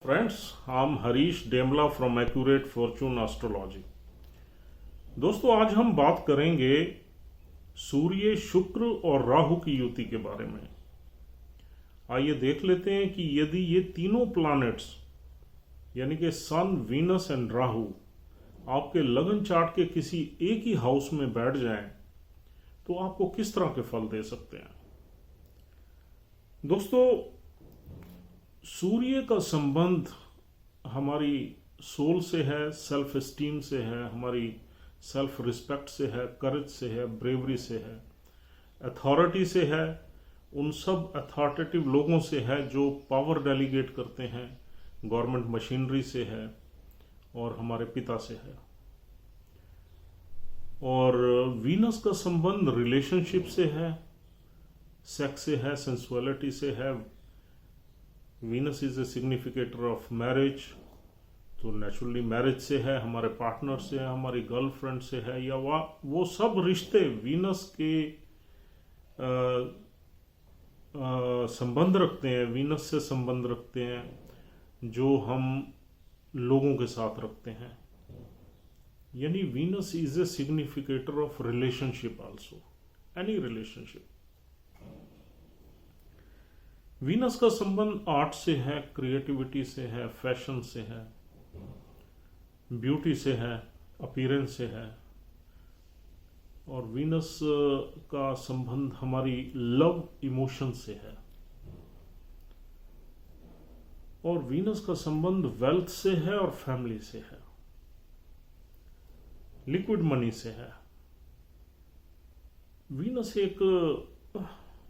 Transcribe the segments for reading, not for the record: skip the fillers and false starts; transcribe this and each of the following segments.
Friends, I'm Harish Demla from accurate fortune astrology. दोस्तों, आज हम बात करेंगे सूर्य, शुक्र और राहु की युति के बारे में। आइए देख लेते हैं कि यदि ये तीनों प्लैनेट्स यानी कि सन, वीनस एंड राहु आपके लगन चार्ट के किसी एक ही हाउस में बैठ जाएं तो आपको किस तरह के फल दे सकते हैं। दोस्तों, सूर्य का संबंध हमारी सोल से है, सेल्फ एस्टीम से है, हमारी सेल्फ रिस्पेक्ट से है, करेज से है, ब्रेवरी से है, अथॉरिटी से है, उन सब अथॉरिटेटिव लोगों से है जो पावर डेलीगेट करते हैं, गवर्नमेंट मशीनरी से है और हमारे पिता से है। और वीनस का संबंध रिलेशनशिप से है, सेक्स से है, सेंसुअलिटी से है। Venus is a significator of marriage, तो नेचुरली मैरिज से है, हमारे पार्टनर से है, हमारी गर्लफ्रेंड से है, या वो सब रिश्ते वीनस के संबंध रखते हैं, वीनस से संबंध रखते हैं जो हम लोगों के साथ रखते हैं। यानी Venus is a significator of relationship also, any relationship. Venus का संबंध आर्ट से है, क्रिएटिविटी से है, फैशन से है, ब्यूटी से है, अपीयरेंस से है। और वीनस का संबंध हमारी लव इमोशन से है। और वीनस का संबंध वेल्थ से है और फैमिली से है, लिक्विड मनी से है। वीनस एक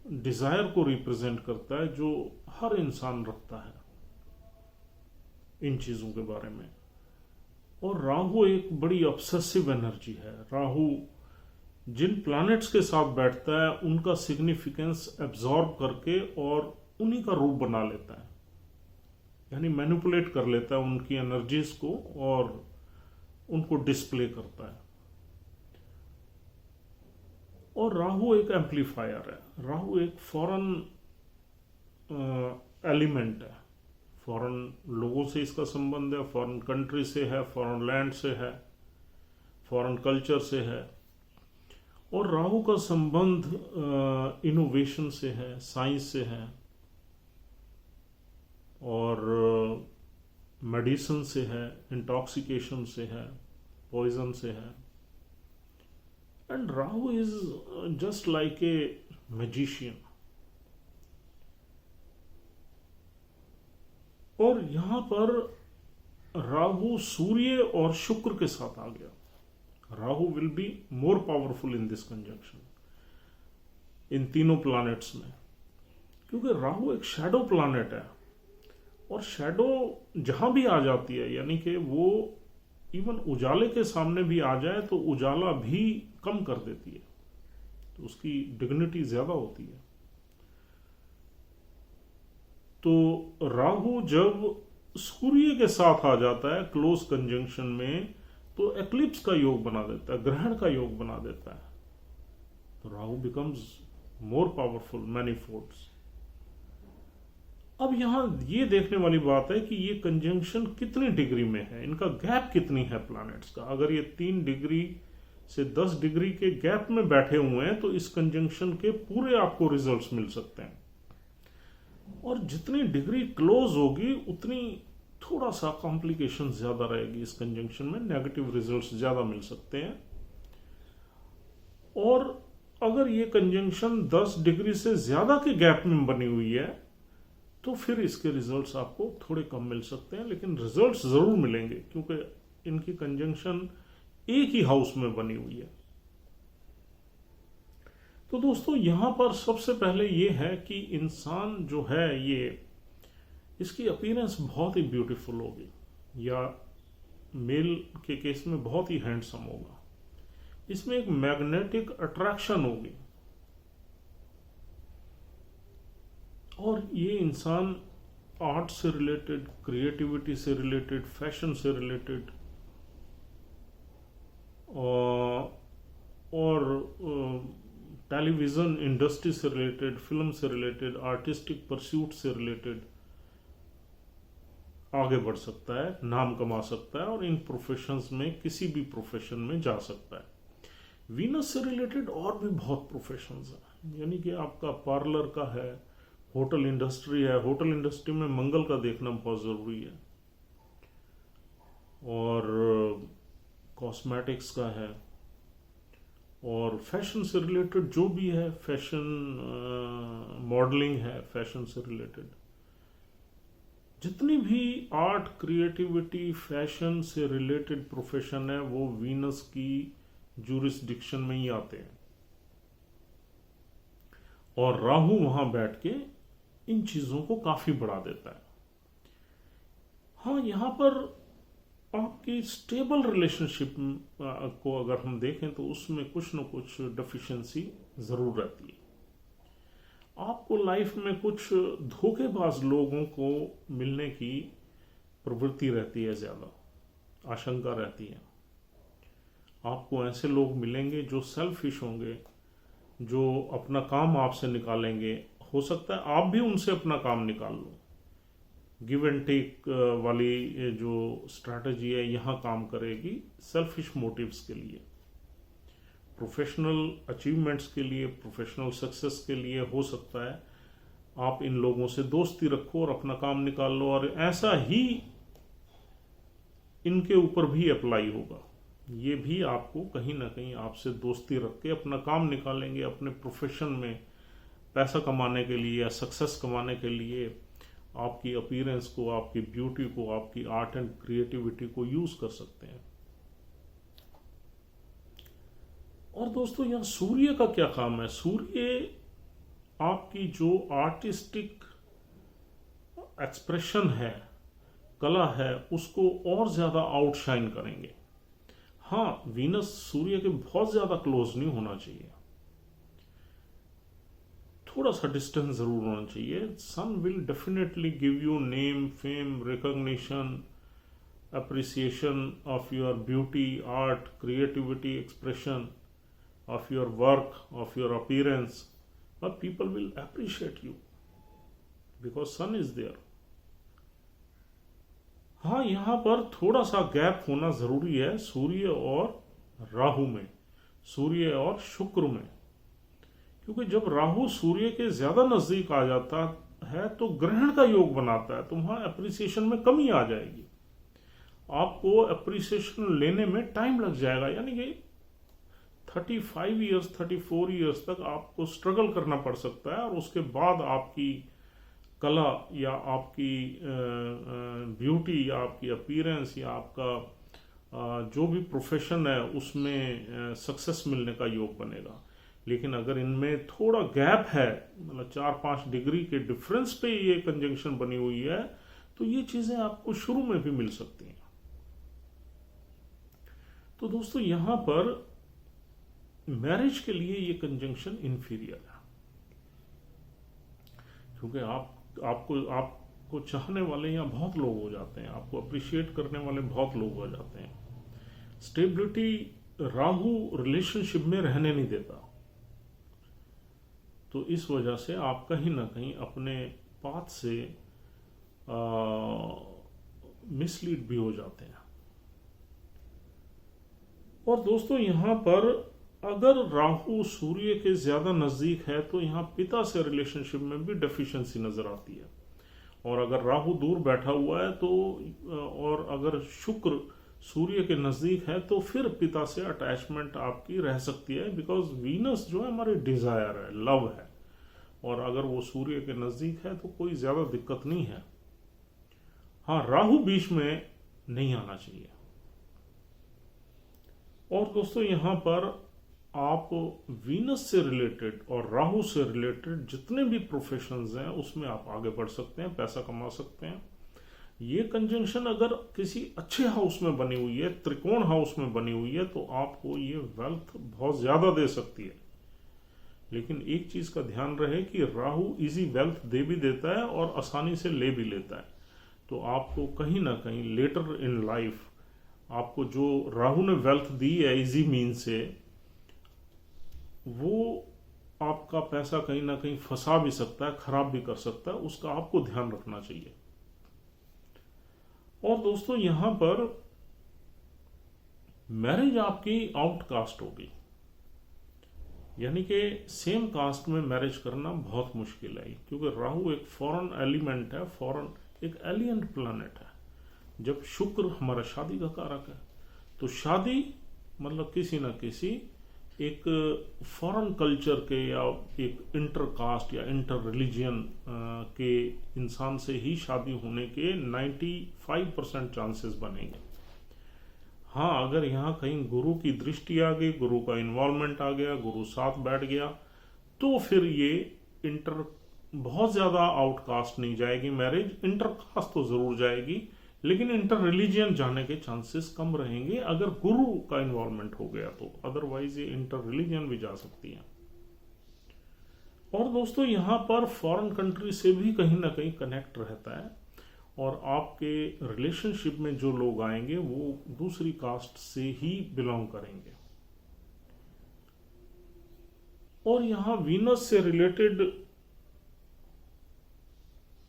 डिजायर को रिप्रेजेंट करता है जो हर इंसान रखता है इन चीजों के बारे में। और राहु एक बड़ी ऑब्सेसिव एनर्जी है। राहु जिन प्लैनेट्स के साथ बैठता है उनका सिग्निफिकेंस एब्जॉर्ब करके और उन्हीं का रूप बना लेता है, यानी मैनिपुलेट कर लेता है उनकी एनर्जीज को और उनको डिस्प्ले करता है। और राहु एक एम्पलीफायर है। राहु एक फॉरेन एलिमेंट है। फॉरेन लोगों से इसका संबंध है, फॉरेन कंट्री से है, फॉरेन लैंड से है, फॉरेन कल्चर से है। और राहु का संबंध इनोवेशन से है, साइंस से है, और मेडिसिन से है, इंटॉक्सिकेशन से है, पॉइजन से है। And Rahu is just like a magician. और यहां पर राहु सूर्य और शुक्र के साथ आ गया। Rahu will be more powerful in this conjunction, in तीनों प्लैनेट्स में, क्योंकि राहु एक शैडो प्लैनेट है। और शैडो जहां भी आ जाती है, यानी कि वो इवन उजाले के सामने भी आ जाए तो उजाला भी कम कर देती है, तो उसकी डिग्निटी ज्यादा होती है। तो राहु जब सूर्य के साथ आ जाता है क्लोज कंजंक्शन में, तो एक्लिप्स का योग बना देता है, ग्रहण का योग बना देता है। तो Rahu becomes more powerful many folds. अब यहां ये देखने वाली बात है कि ये कंजंक्शन कितनी डिग्री में है, इनका गैप कितनी है प्लैनेट्स का। अगर ये 3 डिग्री से 10 डिग्री के गैप में बैठे हुए हैं तो इस कंजंक्शन के पूरे आपको रिजल्ट्स मिल सकते हैं। और जितनी डिग्री क्लोज होगी उतनी थोड़ा सा कॉम्प्लिकेशन ज्यादा रहेगी इस कंजंक्शन में, नेगेटिव रिजल्ट्स ज्यादा मिल सकते हैं। और अगर ये कंजंक्शन 10 डिग्री से ज्यादा के गैप में बनी हुई है तो फिर इसके रिजल्ट्स आपको थोड़े कम मिल सकते हैं, लेकिन रिजल्ट्स जरूर मिलेंगे क्योंकि इनकी कंजंक्शन एक ही हाउस में बनी हुई है। तो दोस्तों, यहां पर सबसे पहले यह है कि इंसान जो है ये, इसकी अपीयरेंस बहुत ही ब्यूटीफुल होगी, या मेल के केस में बहुत ही हैंडसम होगा। इसमें एक मैग्नेटिक अट्रैक्शन होगी। और ये इंसान आर्ट से रिलेटेड, क्रिएटिविटी से रिलेटेड, फैशन से रिलेटेड और टेलीविजन इंडस्ट्री से रिलेटेड, फिल्म से रिलेटेड, आर्टिस्टिक परस्यूट से रिलेटेड, आगे बढ़ सकता है, नाम कमा सकता है और इन प्रोफेशंस में किसी भी प्रोफेशन में जा सकता है। वीनस से रिलेटेड और भी बहुत प्रोफेशंस हैं, यानी कि आपका पार्लर का है, होटल इंडस्ट्री है, होटल इंडस्ट्री में मंगल का देखना बहुत ज़रूरी है, और कॉस्मेटिक्स का है, और फैशन से रिलेटेड जो भी है, फैशन मॉडलिंग है, फैशन से रिलेटेड जितनी भी आर्ट, क्रिएटिविटी, फैशन से रिलेटेड प्रोफेशन है वो वीनस की जुरिस्डिक्शन में ही आते हैं, और राहु वहां बैठ के इन चीजों को काफी बढ़ा देता है। हाँ, यहां पर आपकी स्टेबल रिलेशनशिप को अगर हम देखें तो उसमें कुछ न कुछ डेफिशिएंसी जरूर रहती है। आपको लाइफ में कुछ धोखेबाज लोगों को मिलने की प्रवृत्ति रहती है, ज़्यादा आशंका रहती है। आपको ऐसे लोग मिलेंगे जो सेल्फिश होंगे, जो अपना काम आपसे निकालेंगे। हो सकता है आप भी उनसे अपना काम निकाल लो। गिव एंड टेक वाली जो स्ट्रैटेजी है यहाँ काम करेगी सेल्फिश मोटिव्स के लिए, प्रोफेशनल अचीवमेंट्स के लिए, प्रोफेशनल सक्सेस के लिए। हो सकता है आप इन लोगों से दोस्ती रखो और अपना काम निकाल लो, और ऐसा ही इनके ऊपर भी अप्लाई होगा। ये भी आपको कहीं ना कहीं आपसे दोस्ती रख के अपना काम निकालेंगे, अपने प्रोफेशन में पैसा कमाने के लिए या सक्सेस कमाने के लिए आपकी अपीयरेंस को, आपकी ब्यूटी को, आपकी आर्ट एंड क्रिएटिविटी को यूज कर सकते हैं। और दोस्तों यहाँ सूर्य का क्या काम है? सूर्य आपकी जो आर्टिस्टिक एक्सप्रेशन है, कला है, उसको और ज्यादा आउटशाइन करेंगे। हाँ, वीनस सूर्य के बहुत ज्यादा क्लोज नहीं होना चाहिए, थोड़ा सा डिस्टेंस जरूर होना चाहिए। Sun will definitely give you name, fame, recognition, appreciation of your beauty, art, creativity, expression, of your work, of your appearance, but people will appreciate you because sun is there. हाँ, यहां पर थोड़ा सा gap होना जरूरी है सूर्य और राहु में, सूर्य और शुक्र में, क्योंकि जब राहु सूर्य के ज्यादा नजदीक आ जाता है तो ग्रहण का योग बनाता है, तो वहां अप्रिसिएशन में कमी आ जाएगी, आपको अप्रिसिएशन लेने में टाइम लग जाएगा। यानी कि 35 ईयर्स, 34 ईयर्स तक आपको स्ट्रगल करना पड़ सकता है, और उसके बाद आपकी कला या आपकी ब्यूटी या आपकी अपीयरेंस या आपका जो भी प्रोफेशन है उसमें सक्सेस मिलने का योग बनेगा। लेकिन अगर इनमें थोड़ा गैप है, मतलब 4-5 डिग्री के डिफरेंस पे ये कंजंक्शन बनी हुई है, तो ये चीजें आपको शुरू में भी मिल सकती हैं। तो दोस्तों यहां पर मैरिज के लिए ये कंजंक्शन इंफीरियर है, क्योंकि आपको चाहने वाले यहाँ बहुत लोग हो जाते हैं, आपको अप्रिशिएट करने वाले बहुत लोग हो जाते हैं। स्टेबिलिटी राहु रिलेशनशिप में रहने नहीं देता, तो इस वजह से आप कहीं ना कहीं अपने पाथ से मिसलीड भी हो जाते हैं। और दोस्तों यहां पर अगर राहु सूर्य के ज्यादा नजदीक है तो यहाँ पिता से रिलेशनशिप में भी डेफिशिएंसी नजर आती है, और अगर राहु दूर बैठा हुआ है तो, और अगर शुक्र सूर्य के नजदीक है तो फिर पिता से अटैचमेंट आपकी रह सकती है, बिकॉज वीनस जो है हमारी डिजायर है, लव है, और अगर वो सूर्य के नजदीक है तो कोई ज्यादा दिक्कत नहीं है। हाँ, राहु बीच में नहीं आना चाहिए। और दोस्तों यहां पर आप वीनस से रिलेटेड और राहु से रिलेटेड जितने भी प्रोफेशंस हैं उसमें आप आगे बढ़ सकते हैं, पैसा कमा सकते हैं। ये कंजंक्शन अगर किसी अच्छे हाउस में बनी हुई है, त्रिकोण हाउस में बनी हुई है, तो आपको ये वेल्थ बहुत ज्यादा दे सकती है। लेकिन एक चीज का ध्यान रहे कि राहु इजी वेल्थ दे भी देता है और आसानी से ले भी लेता है, तो आपको कहीं ना कहीं लेटर इन लाइफ आपको जो राहु ने वेल्थ दी है इजी मीन से, वो आपका पैसा कहीं ना कहीं फंसा भी सकता है, खराब भी कर सकता है, उसका आपको ध्यान रखना चाहिए। और दोस्तों यहां पर मैरिज आपकी आउटकास्ट होगी, यानी कि सेम कास्ट में मैरिज करना बहुत मुश्किल है, क्योंकि राहु एक फॉरेन एलिमेंट है, फॉरेन एक एलियन प्लैनेट है। जब शुक्र हमारा शादी का कारक है, तो शादी मतलब किसी ना किसी एक फॉरेन कल्चर के या एक इंटर कास्ट या इंटर रिलीजियन के इंसान से ही शादी होने के 95% चांसेस बनेंगे। हाँ, अगर यहाँ कहीं गुरु की दृष्टि आ गई, गुरु का इन्वॉल्वमेंट आ गया, गुरु साथ बैठ गया, तो फिर ये इंटर बहुत ज़्यादा आउटकास्ट नहीं जाएगी मैरिज, इंटर कास्ट तो ज़रूर जाएगी, लेकिन इंटर रिलीजियन जाने के चांसेस कम रहेंगे अगर गुरु का इन्वॉल्वमेंट हो गया तो। अदरवाइज ये इंटर रिलीजियन भी जा सकती है। और दोस्तों यहाँ पर फॉरेन कंट्री से भी कहीं ना कहीं कनेक्ट रहता है, और आपके रिलेशनशिप में जो लोग आएंगे वो दूसरी कास्ट से ही बिलोंग करेंगे। और यहाँ वीनस से रिलेटेड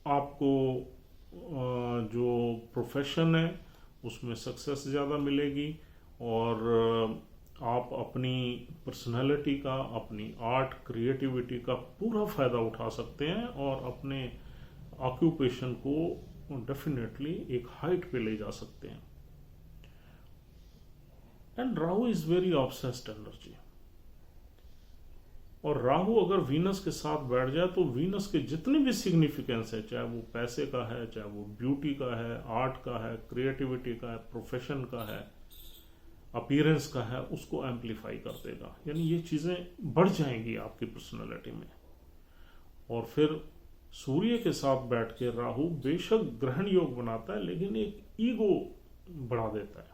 आपको जो प्रोफेशन है उसमें सक्सेस ज़्यादा मिलेगी, और आप अपनी पर्सनालिटी का, अपनी आर्ट क्रिएटिविटी का पूरा फ़ायदा उठा सकते हैं और अपने ऑक्यूपेशन को डेफिनेटली एक हाइट पे ले जा सकते हैं। And Rahu is very obsessed energy, और राहु अगर वीनस के साथ बैठ जाए तो वीनस के जितने भी सिग्निफिकेंस है, चाहे वो पैसे का है, चाहे वो ब्यूटी का है, आर्ट का है, क्रिएटिविटी का है, प्रोफेशन का है, अपीयरेंस का है, उसको एम्पलीफाई कर देगा। यानी ये चीजें बढ़ जाएंगी आपकी पर्सनालिटी में। और फिर सूर्य के साथ बैठ के राहु बेशक ग्रहण योग बनाता है, लेकिन एक ईगो बढ़ा देता है।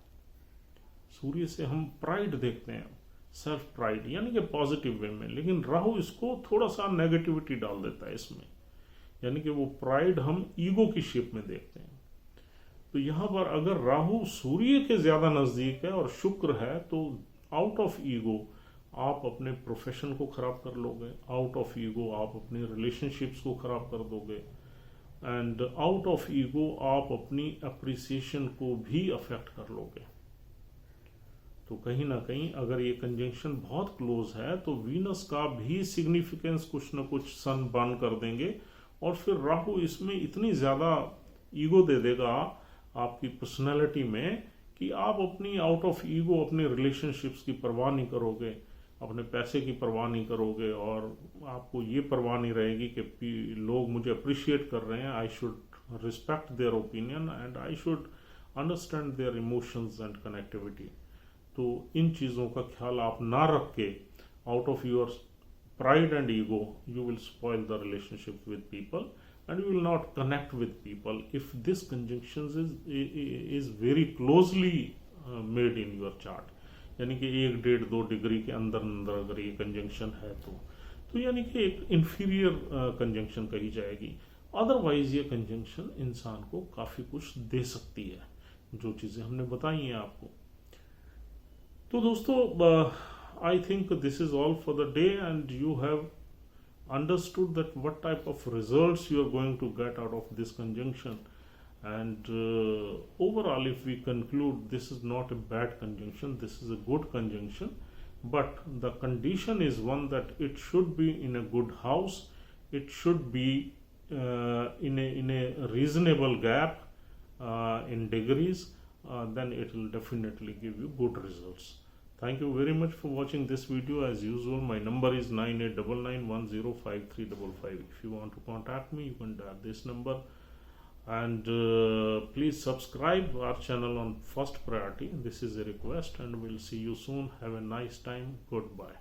सूर्य से हम प्राइड देखते हैं, सेल्फ प्राइड, यानी कि पॉजिटिव वे में, लेकिन राहु इसको थोड़ा सा नेगेटिविटी डाल देता है इसमें, यानी कि वो प्राइड हम ईगो की शेप में देखते हैं। तो यहां पर अगर राहु सूर्य के ज्यादा नजदीक है और शुक्र है, तो आउट ऑफ ईगो आप अपने प्रोफेशन को खराब कर लोगे, आउट ऑफ ईगो आप अपनी रिलेशनशिप्स को खराब कर दोगे, एंड आउट ऑफ ईगो आप अपनी अप्रिसिएशन को भी अफेक्ट कर लोगे। तो कहीं ना कहीं अगर ये कंजंक्शन बहुत क्लोज है तो वीनस का भी सिग्निफिकेंस कुछ न कुछ सन बर्न कर देंगे, और फिर राहु इसमें इतनी ज्यादा ईगो दे देगा आपकी पर्सनैलिटी में कि आप अपनी आउट ऑफ ईगो अपने रिलेशनशिप्स की परवाह नहीं करोगे, अपने पैसे की परवाह नहीं करोगे, और आपको ये परवाह नहीं रहेगी कि लोग मुझे अप्रिशिएट कर रहे हैं, I should respect their opinion and I should understand their emotions and connectivity. तो इन चीज़ों का ख्याल आप ना रख के out of your pride and ego you will spoil the relationship with people and you will not connect with people if this conjunction is very closely made in your chart। यानी कि 1, 1.5, 2 डिग्री के अंदर अंदर अगर ये conjunction है तो यानी कि एक इंफीरियर कंजंक्शन कही जाएगी। अदरवाइज ये कंजंक्शन इंसान को काफ़ी कुछ दे सकती है, जो चीज़ें हमने बताई हैं आपको। तो दोस्तों I think this is all for the day, and you have understood that what type of results you are going to get out of this conjunction, and overall if we conclude this is not a bad conjunction, this is a good conjunction, but the condition is one that it should be in a good house, it should be in a reasonable gap in degrees, then it will definitely give you good results. Thank you very much for watching this video. As usual, my number is 9899105355. If you want to contact me, you can dial this number, and please subscribe our channel on first priority. This is a request, and we'll see you soon. Have a nice time. Goodbye.